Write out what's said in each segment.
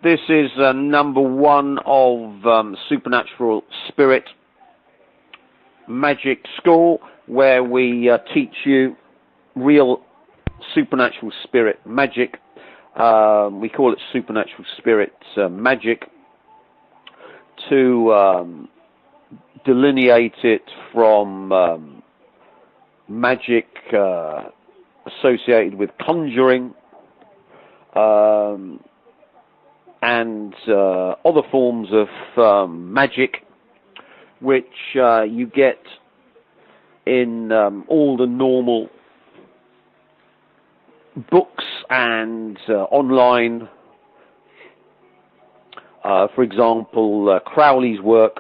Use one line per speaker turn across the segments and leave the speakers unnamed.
This is number one of Supernatural Spirit Magic School, where we teach you real supernatural spirit magic. We call it Supernatural Spirit Magic to delineate it from magic associated with conjuring and other forms of magic, which you get in all the normal books and online. For example, Crowley's work,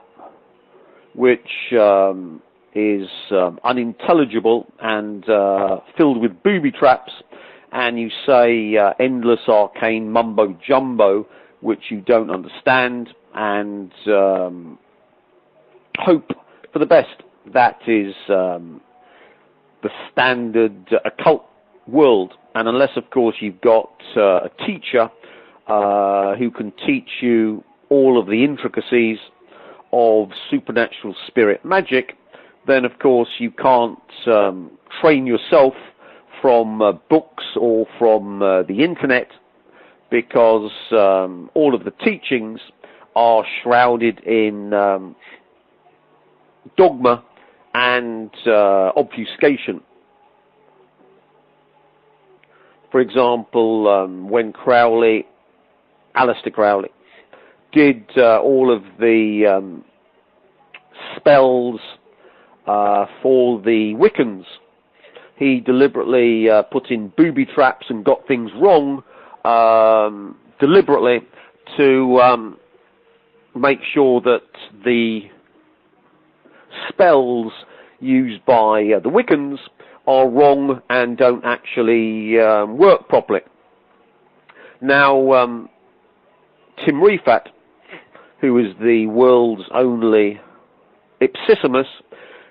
which is unintelligible and filled with booby traps, and you say endless arcane mumbo jumbo which you don't understand, and hope for the best. That is the standard occult world, and unless of course you've got a teacher who can teach you all of the intricacies of supernatural spirit magic, then of course you can't train yourself from books or from the internet, because all of the teachings are shrouded in dogma and obfuscation. For example, when Aleister Crowley, did all of the spells for the Wiccans, he deliberately put in booby traps and got things wrong deliberately to make sure that the spells used by the Wiccans are wrong and don't actually work properly. Now, Tim Refat, who is the world's only Ipsissimus,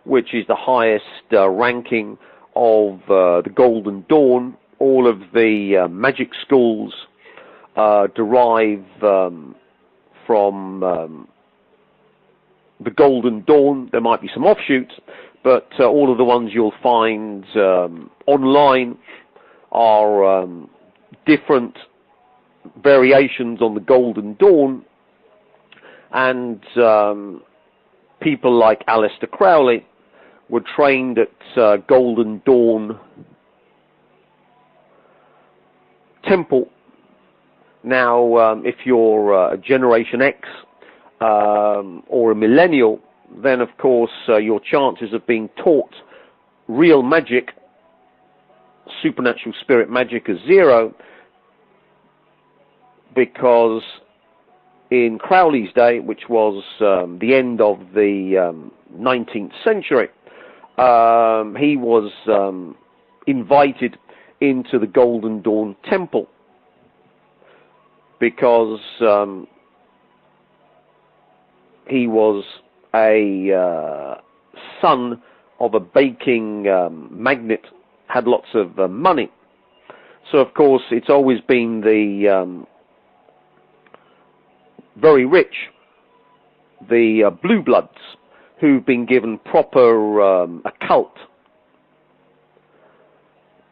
which is the highest ranking of the Golden Dawn. All of the magic schools derive from the Golden Dawn. There might be some offshoots, but all of the ones you'll find online are different variations on the Golden Dawn, and people like Aleister Crowley were trained at Golden Dawn Temple. Now, if you're a Generation X or a millennial, then of course your chances of being taught real magic, supernatural spirit magic, are zero, because in Crowley's day, which was the end of the 19th century, he was invited into the Golden Dawn Temple because he was a son of a baking magnate, had lots of money. So of course it's always been the very rich, the blue bloods, who've been given proper occult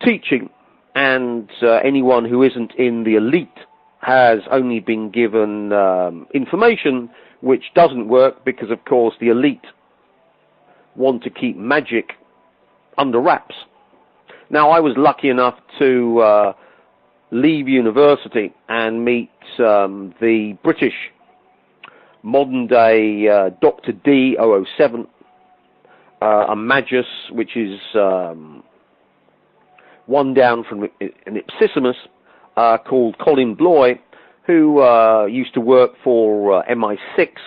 teaching, and anyone who isn't in the elite has only been given information which doesn't work, because of course the elite want to keep magic under wraps. Now, I was lucky enough to leave university and meet the British modern day Dr. D007, a magus, which is one down from an Ipsissimus, called Colin Bloy, who used to work for MI6,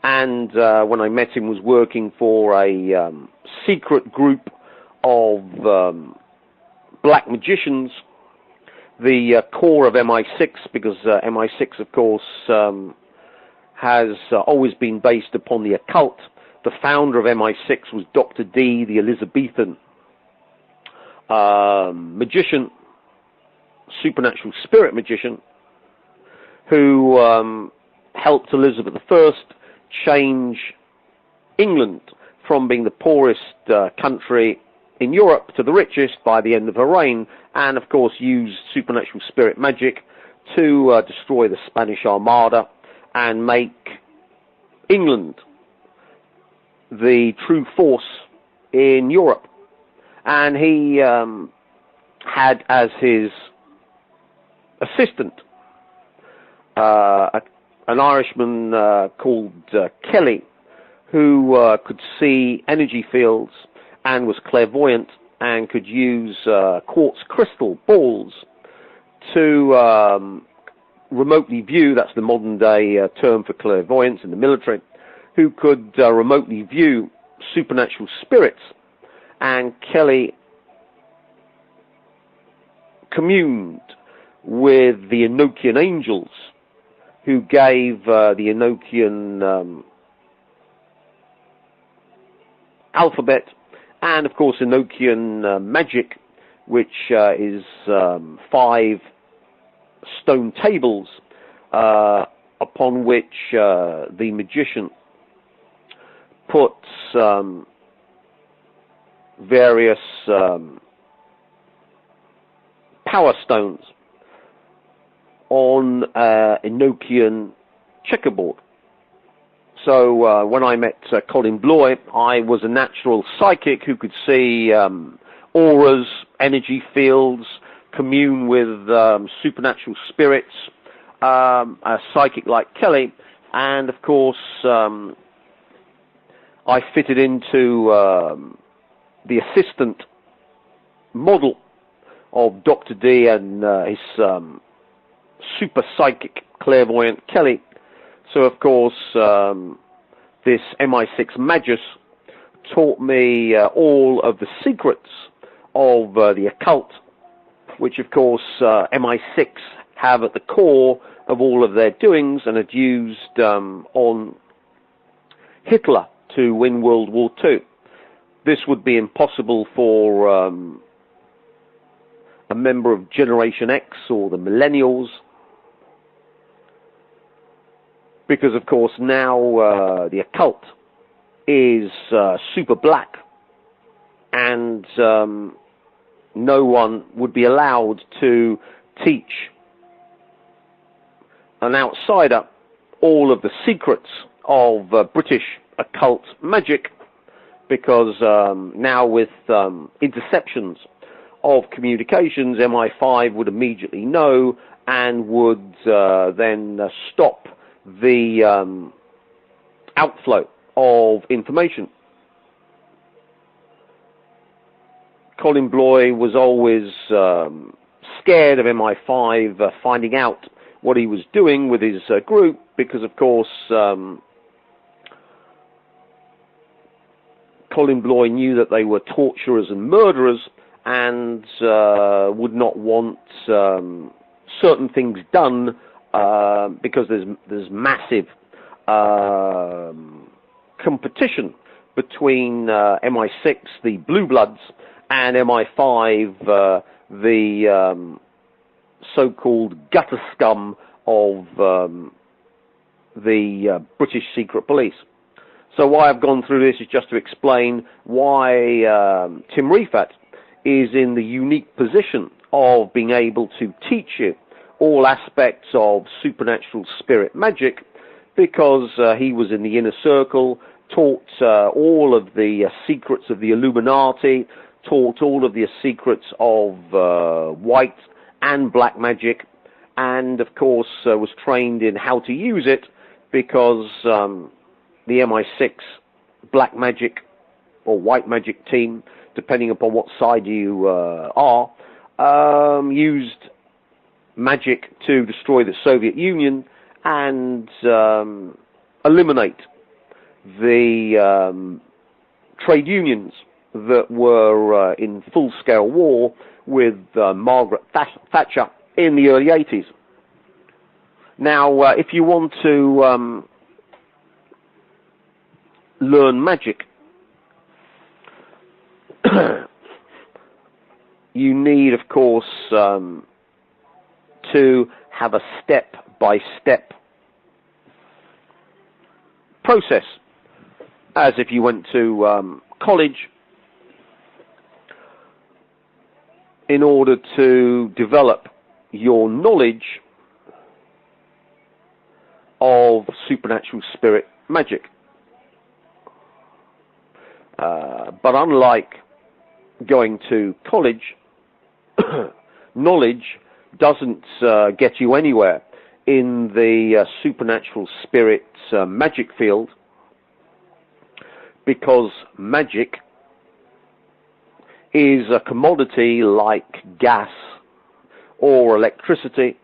and when I met him was working for a secret group of black magicians, the core of MI6, because MI6 of course has always been based upon the occult. The founder of MI6 was Dr. D, the Elizabethan magician, supernatural spirit magician, who helped Elizabeth I change England from being the poorest country in Europe to the richest by the end of her reign, and of course used supernatural spirit magic to destroy the Spanish Armada and make England the true force in Europe. And he had as his assistant an Irishman called Kelly, who could see energy fields and was clairvoyant and could use quartz crystal balls to remotely view, that's the modern day term for clairvoyance in the military, who could remotely view supernatural spirits. And Kelly communed with the Enochian angels, who gave the Enochian alphabet, and of course Enochian magic, which is 5 stone tables upon which the magician puts various power stones on Enochian checkerboard. So when I met Colin Bloy, I was a natural psychic who could see auras, energy fields, commune with supernatural spirits, a psychic like Kelly, and of course I fitted into the assistant model of Dr. D and his super psychic clairvoyant Kelly. So of course this MI6 Magus taught me all of the secrets of the occult, which of course MI6 have at the core of all of their doings and had used on Hitler to win World War II. This would be impossible for a member of Generation X or the Millennials, because of course now the occult is super black, and no one would be allowed to teach an outsider all of the secrets of British occult magic, because now with interceptions of communications, MI5 would immediately know and would then stop the outflow of information. Colin Bloy was always scared of MI5 finding out what he was doing with his group, because of course Colin Bloy knew that they were torturers and murderers, and would not want certain things done because there's massive competition between MI6, the Blue Bloods, and MI5, the so-called gutter scum of the British Secret Police. So why I've gone through this is just to explain why Tim Rifaat is in the unique position of being able to teach you all aspects of supernatural spirit magic, because he was in the inner circle, taught all of the secrets of the Illuminati, taught all of the secrets of white and black magic, and of course was trained in how to use it, because the MI6 black magic or white magic team, depending upon what side you are, used magic to destroy the Soviet Union and eliminate the trade unions that were in full-scale war with Margaret Thatcher in the early 80s. Now, if you want to learn magic, you need, of course, to have a step-by-step process, as if you went to college in order to develop your knowledge of supernatural spirit magic. But unlike going to college, knowledge doesn't get you anywhere in the supernatural spirit magic field, because magic is a commodity like gas or electricity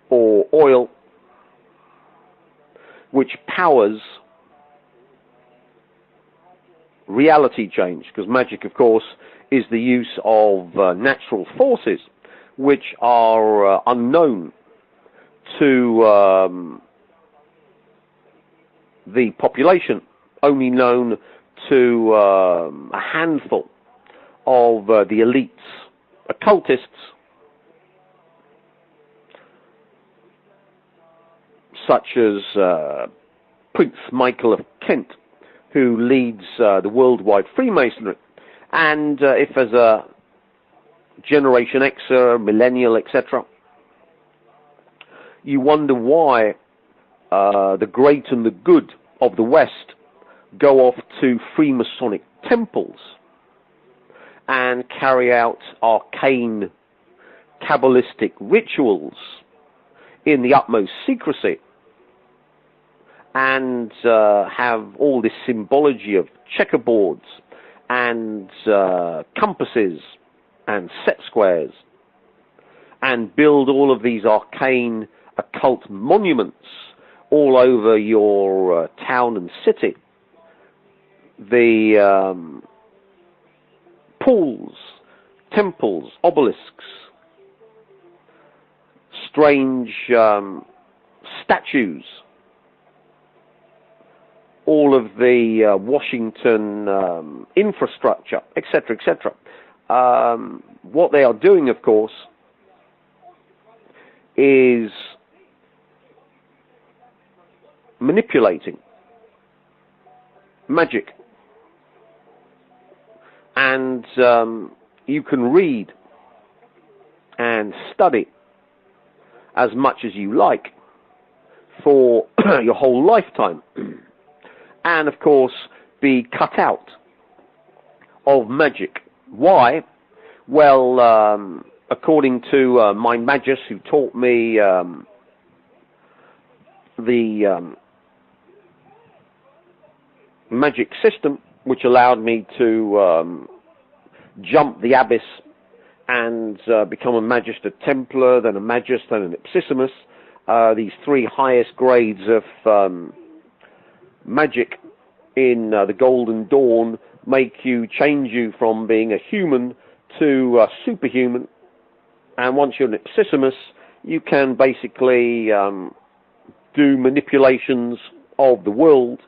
or oil, which powers reality change, because magic, of course, is the use of natural forces which are unknown to the population, only known to a handful of the elites, occultists, such as Prince Michael of Kent, who leads the worldwide Freemasonry. And if as a Generation Xer, Millennial, etc., you wonder why the great and the good of the West go off to Freemasonic temples and carry out arcane Kabbalistic rituals in the utmost secrecy, and have all this symbology of checkerboards and compasses and set squares, and build all of these arcane occult monuments all over your town and city. The pools, temples, obelisks, strange statues, all of the Washington infrastructure, etc., etc. What they are doing, of course, is manipulating magic. And you can read and study as much as you like for your whole lifetime, and of course be cut out of magic. Why? Well, according to my Magus, who taught me the magic system, which allowed me to jump the abyss and become a Magister Templar, then a Magus, then an Ipsissimus, these three highest grades of magic in the Golden Dawn change you from being a human to superhuman. And once you're an Ipsissimus, you can basically do manipulations of the world.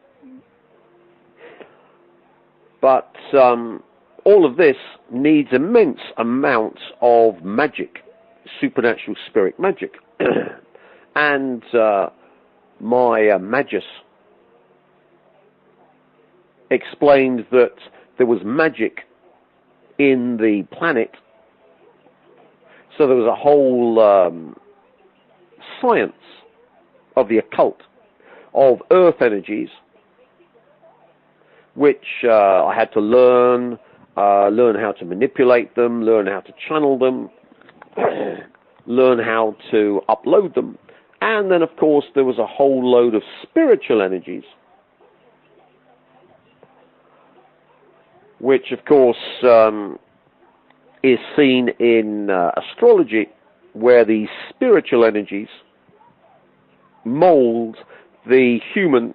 But all of this needs immense amounts of magic, supernatural spirit magic. And my Magus explained that there was magic in the planet. So there was a whole science of the occult, of earth energies, which I had to learn how to manipulate them, learn how to channel them, learn how to upload them. And then, of course, there was a whole load of spiritual energies, which, of course, is seen in astrology, where these spiritual energies mold the human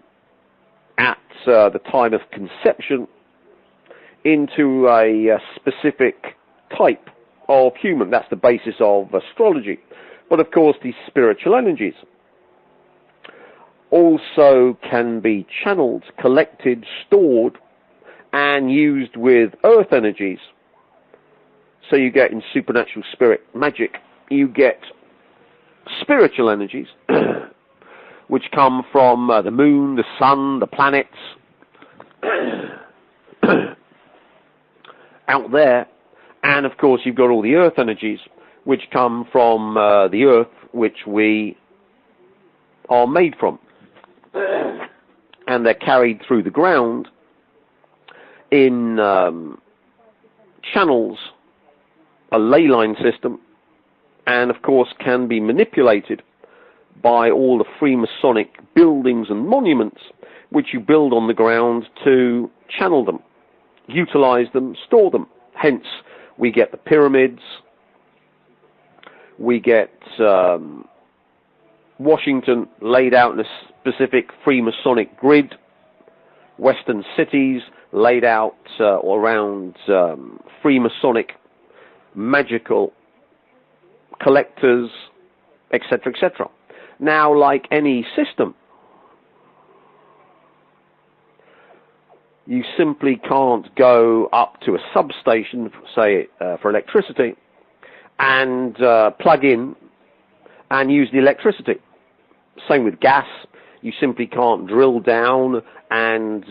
at the time of conception into a specific type of human. That's the basis of astrology. But of course, these spiritual energies also can be channeled, collected, stored, and used with earth energies. So you get in supernatural spirit magic, you get spiritual energies, which come from the moon, the sun, the planets, out there. And of course you've got all the earth energies, which come from the earth, which we are made from. And they're carried through the ground in channels, a ley line system, and of course can be manipulated by all the Freemasonic buildings and monuments which you build on the ground to channel them, utilize them, store them. Hence, we get the pyramids, we get Washington laid out in a specific Freemasonic grid, Western cities laid out around Freemasonic magical collectors, etc., etc. Now, like any system, you simply can't go up to a substation, say, for electricity, and plug in and use the electricity. Same with gas. You simply can't drill down and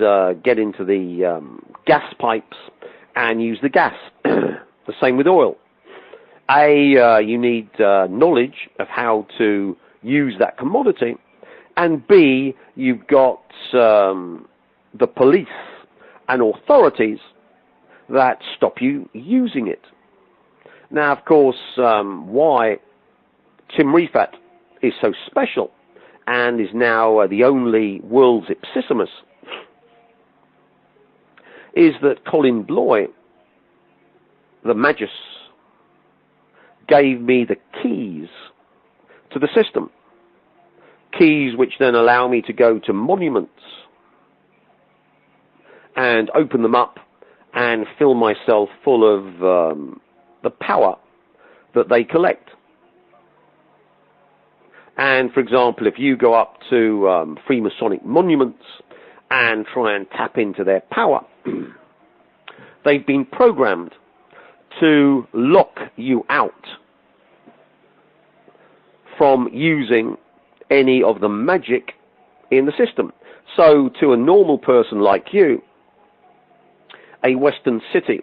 get into the gas pipes and use the gas. The same with oil. You need knowledge of how to use that commodity, and B, you've got the police and authorities that stop you using it. Now, of course, why Tim Rifaat is so special and is now the only world's ipsissimus is that Colin Bloy, the Magus, gave me the keys to the system. Keys which then allow me to go to monuments and open them up and fill myself full of the power that they collect. And for example, if you go up to Freemasonic monuments and try and tap into their power, they've been programmed to lock you out from using any of the magic in the system. So to a normal person like you, a Western city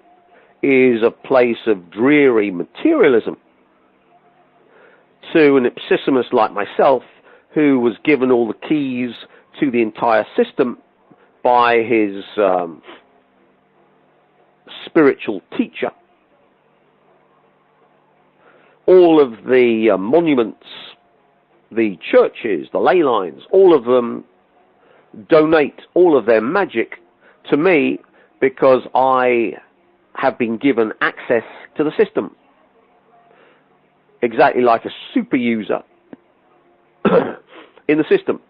is a place of dreary materialism. To an ipsissimus like myself, who was given all the keys to the entire system by his spiritual teacher, all of the monuments, the churches, the ley lines, all of them donate all of their magic to me because I have been given access to the system. Exactly like a super user in the system.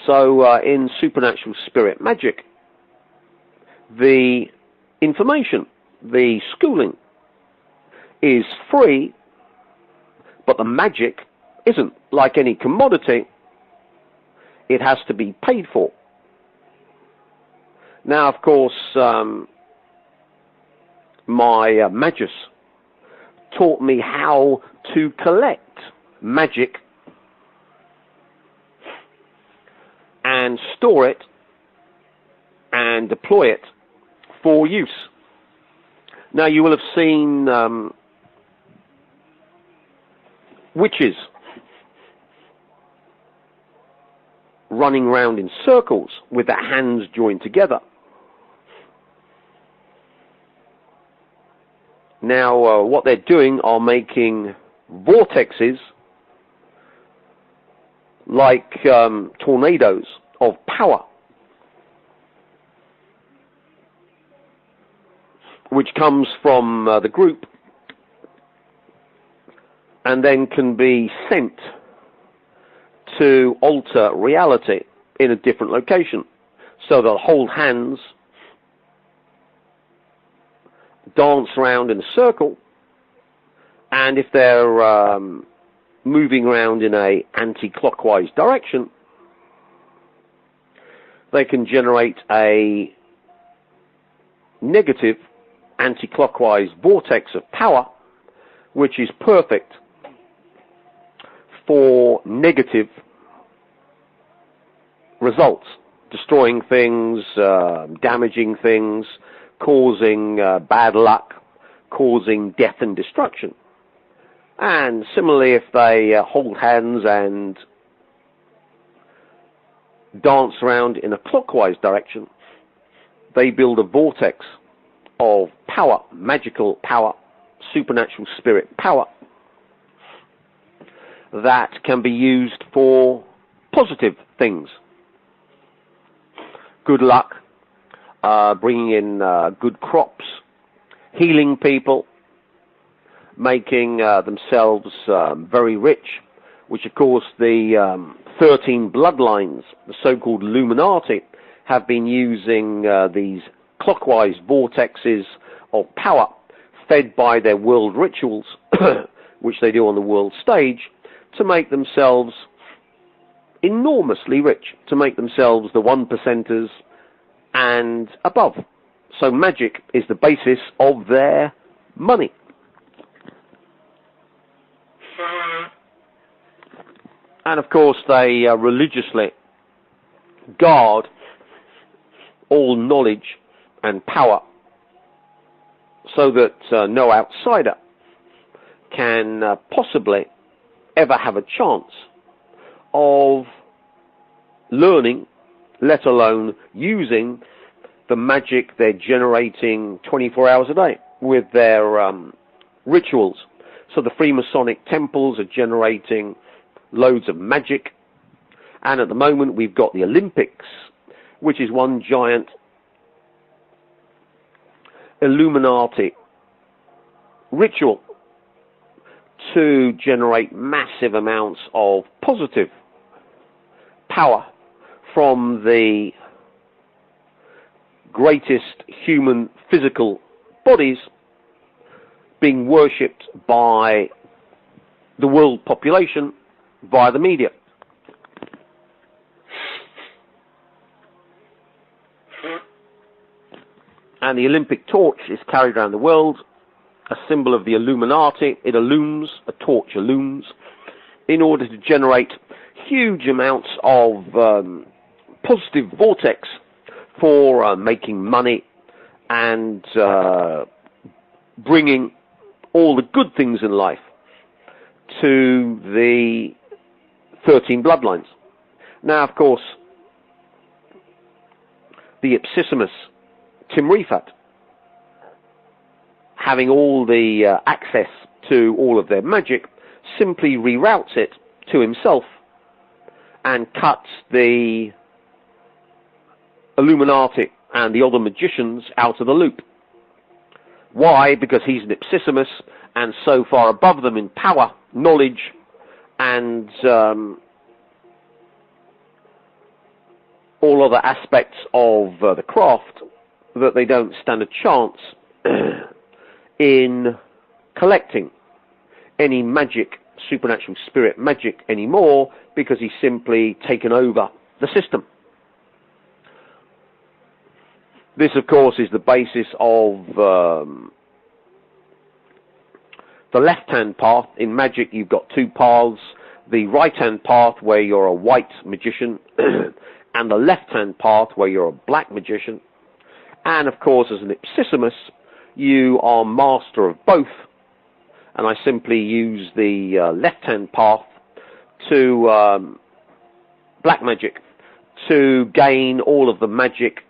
So in supernatural spirit magic, the information, the schooling is free, but the magic isn't. Like any commodity, it has to be paid for. Now, of course, my Magus taught me how to collect magic and store it and deploy it for use. Now, you will have seen witches running around in circles with their hands joined together. Now, what they're doing are making vortexes like tornadoes of power, which comes from the group and then can be sent to alter reality in a different location. So they'll hold hands, dance around in a circle, and if they're moving around in a anti-clockwise direction, they can generate a negative anti-clockwise vortex of power, which is perfect for negative results, destroying things, damaging things, causing bad luck, causing death and destruction. And similarly, if they hold hands and dance around in a clockwise direction, they build a vortex of power, magical power, supernatural spirit power, that can be used for positive things. Good luck, bringing in good crops, healing people, making themselves very rich, which of course the 13 bloodlines, the so-called Illuminati, have been using these clockwise vortexes of power fed by their world rituals, which they do on the world stage, to make themselves enormously rich, to make themselves the 1%ers and above. So magic is the basis of their money. And of course they religiously guard all knowledge and power so that no outsider can possibly ever have a chance of learning, let alone using the magic they're generating 24 hours a day with their rituals. So the Freemasonic temples are generating loads of magic, and at the moment we've got the Olympics, which is one giant Illuminati ritual to generate massive amounts of positive power from the greatest human physical bodies being worshipped by the world population via the media. And the Olympic torch is carried around the world, a symbol of the Illuminati. It illumes, a torch illumes, in order to generate huge amounts of positive vortex for making money and bringing all the good things in life to the 13 bloodlines. Now, of course, the Ipsissimus, Tim Refat, having all the access to all of their magic, simply reroutes it to himself and cuts the Illuminati and the other magicians out of the loop. Why? Because he's an Ipsissimus and so far above them in power, knowledge, and all other aspects of the craft, that they don't stand a chance in collecting any magic, supernatural spirit magic anymore, because he's simply taken over the system. This, of course, is the basis of the left-hand path. In magic, you've got two paths. The right-hand path, where you're a white magician, and the left-hand path, where you're a black magician. And, of course, as an Ipsissimus, you are master of both. And I simply use the left-hand path to black magic to gain all of the magic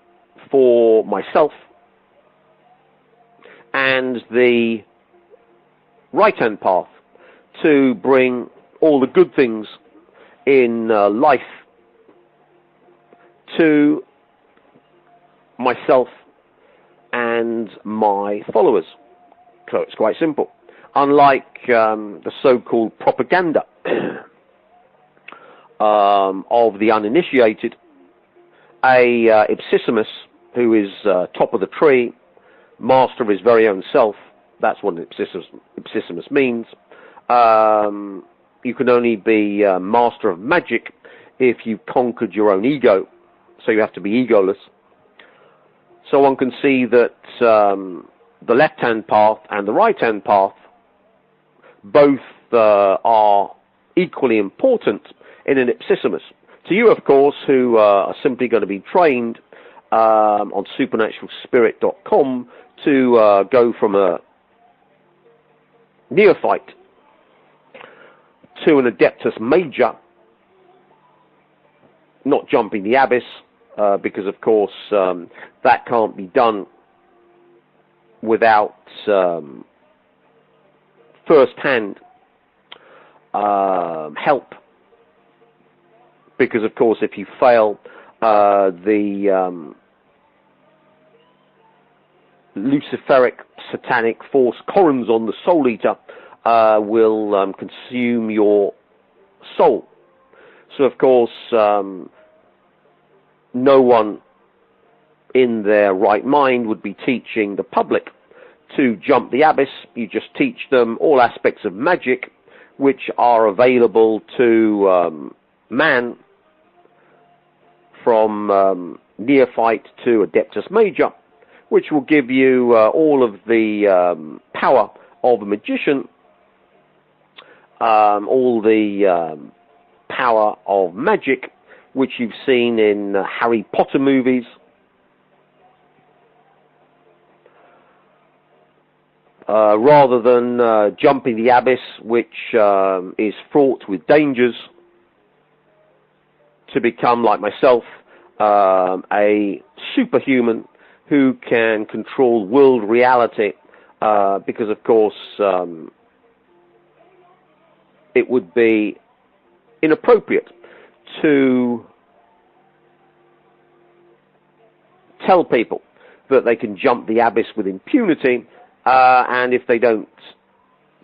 for myself, and the right-hand path to bring all the good things in life to myself and my followers. So it's quite simple. Unlike the so-called propaganda of the uninitiated, a Ipsissimus, who is top of the tree, master of his very own self, that's what an Ipsissimus means. You can only be master of magic if you've conquered your own ego, so you have to be egoless. So one can see that the left-hand path and the right-hand path both are equally important in an ipsissimus. To you, of course, who are simply going to be trained on supernaturalspirit.com to go from a neophyte to an adeptus major, not jumping the abyss, because of course that can't be done without first-hand help, because of course if you fail, the Luciferic satanic force Corazon, the Soul Eater, will consume your soul. So of course no one in their right mind would be teaching the public to jump the abyss. You just teach them all aspects of magic which are available to man, from neophyte to adeptus major, which will give you all of the power of a magician, all the power of magic, which you've seen in Harry Potter movies, rather than jumping the abyss, which is fraught with dangers, to become, like myself, a superhuman who can control world reality, because of course it would be inappropriate to tell people that they can jump the abyss with impunity, and if they don't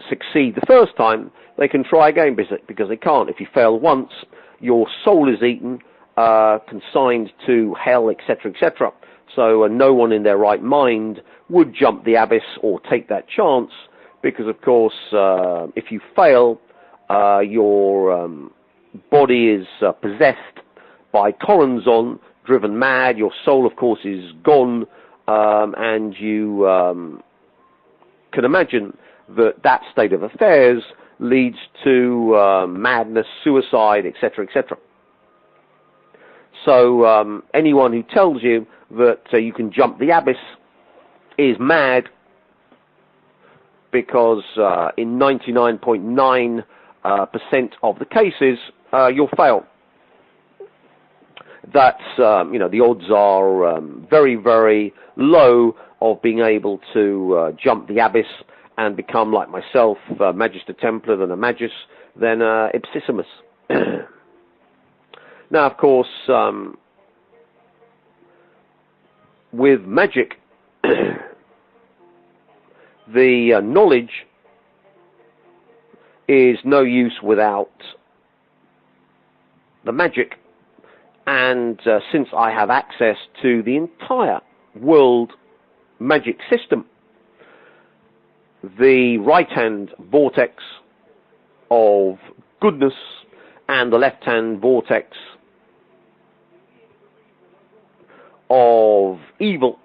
succeed the first time, they can try again, because they can't. If you fail once, your soul is eaten, consigned to hell, etc., etc. So no one in their right mind would jump the abyss or take that chance, because of course if you fail, your body is possessed by Corazon, driven mad. Your soul, of course, is gone, and you can imagine that that state of affairs leads to madness, suicide, etc., etc. So anyone who tells you that you can jump the abyss is mad, because in 99.9% of the cases you'll fail. That's, the odds are very, very low of being able to jump the abyss and become, like myself, Magister Templar, then a Magus, then Ipsissimus. Now, of course, with magic, the knowledge is no use without the magic. And since I have access to the entire world magic system, the right-hand vortex of goodness and the left-hand vortex of evil,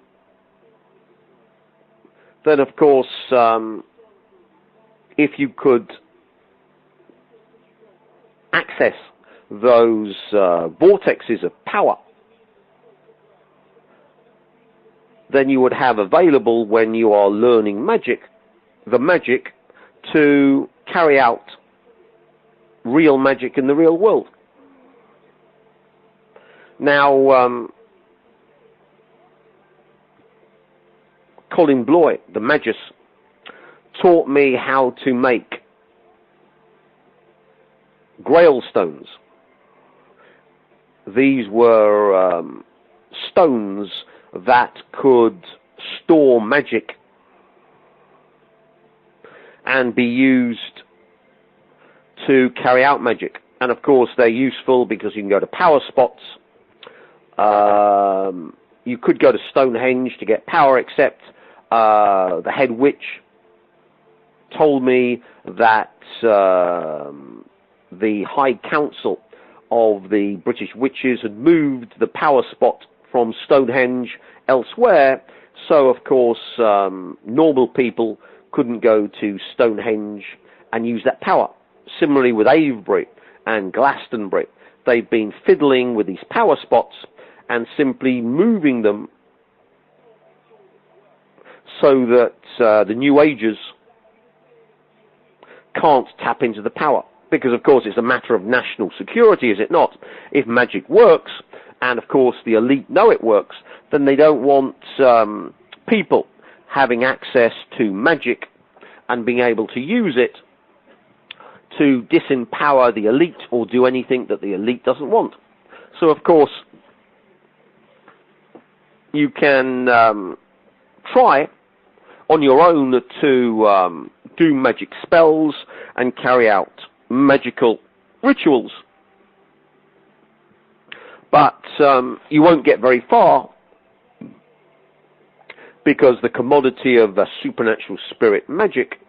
then of course if you could access those vortexes of power, then you would have available, when you are learning magic, the magic to carry out real magic in the real world. Now, Colin Bloy, the Magus, taught me how to make Grail stones. These were stones that could store magic and be used to carry out magic. And of course they're useful because you can go to power spots. You could go to Stonehenge to get power, except the head witch told me that the High Council of the British Witches had moved the power spot from Stonehenge elsewhere, so of course normal people couldn't go to Stonehenge and use that power. Similarly with Avebury and Glastonbury, they've been fiddling with these power spots and simply moving them so that the New Agers can't tap into the power. Because, of course, it's a matter of national security, is it not? If magic works, and, of course, the elite know it works, then they don't want people having access to magic and being able to use it to disempower the elite or do anything that the elite doesn't want. So, of course, you can try on your own to do magic spells and carry out magical rituals. But you won't get very far because the commodity of supernatural spirit magic,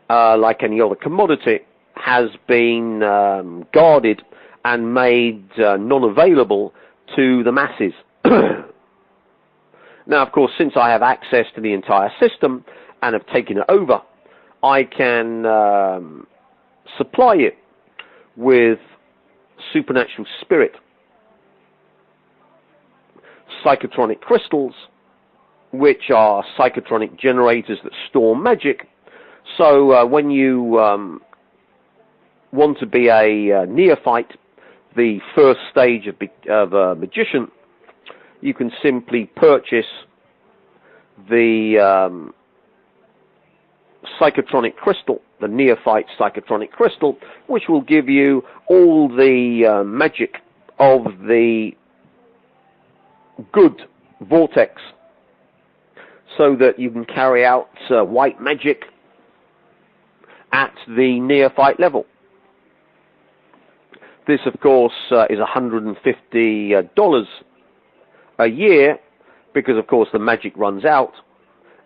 like any other commodity, has been guarded and made non-available to the masses. Now, of course, since I have access to the entire system and have taken it over, I can supply it with supernatural spirit psychotronic crystals, which are psychotronic generators that store magic. So when you want to be a neophyte, the first stage of a magician, you can simply purchase the psychotronic crystal, the neophyte psychotronic crystal, which will give you all the magic of the good vortex, so that you can carry out white magic at the neophyte level. This, of course, is $150 a year, because, of course, the magic runs out,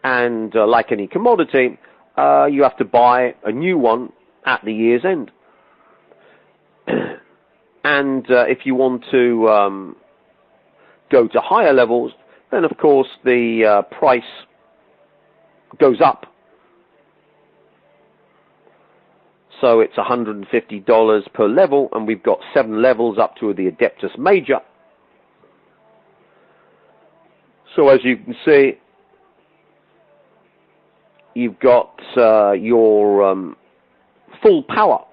and like any commodity, you have to buy a new one at the year's end. And if you want to go to higher levels, then, of course, the price goes up. So it's $150 per level, and we've got 7 levels up to the Adeptus Major. So as you can see, you've got your full power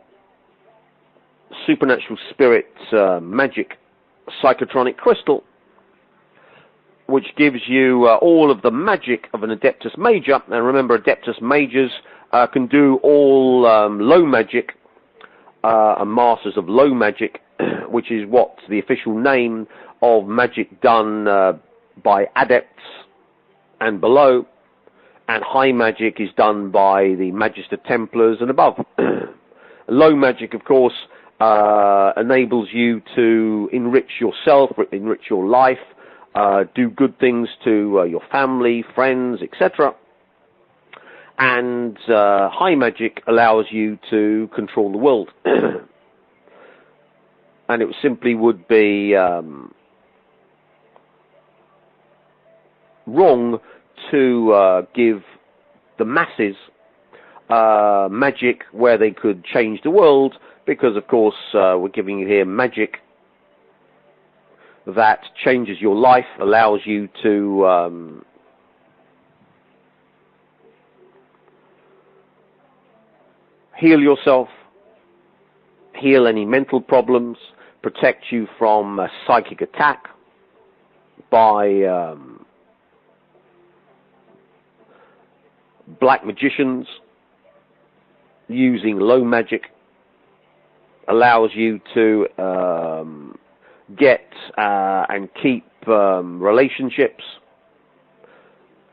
supernatural spirit magic psychotronic crystal, which gives you all of the magic of an Adeptus Major. And remember, Adeptus Majors can do all low magic, and Masters of Low Magic, which is what's the official name of magic done by adepts and below, and high magic is done by the Magister Templars and above. Low magic, of course, enables you to enrich yourself, enrich your life, do good things to your family, friends, etc. And high magic allows you to control the world. And it simply would be wrong to give the masses magic where they could change the world, because, of course, we're giving you here magic that changes your life, allows you to heal yourself, heal any mental problems, protect you from psychic attack by black magicians using low magic, allows you to get and keep relationships,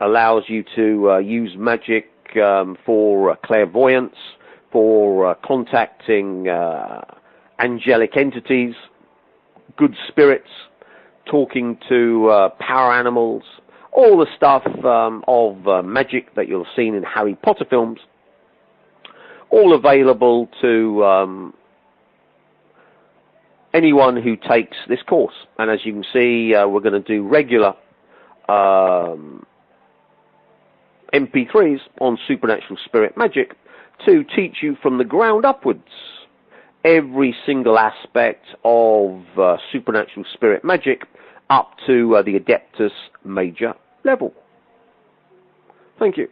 allows you to use magic for clairvoyance, for contacting angelic entities, good spirits, talking to power animals, all the stuff of magic that you'll have seen in Harry Potter films, all available to anyone who takes this course. And as you can see, we're going to do regular MP3s on supernatural spirit magic to teach you from the ground upwards every single aspect of supernatural spirit magic up to the Adeptus Major level. Thank you.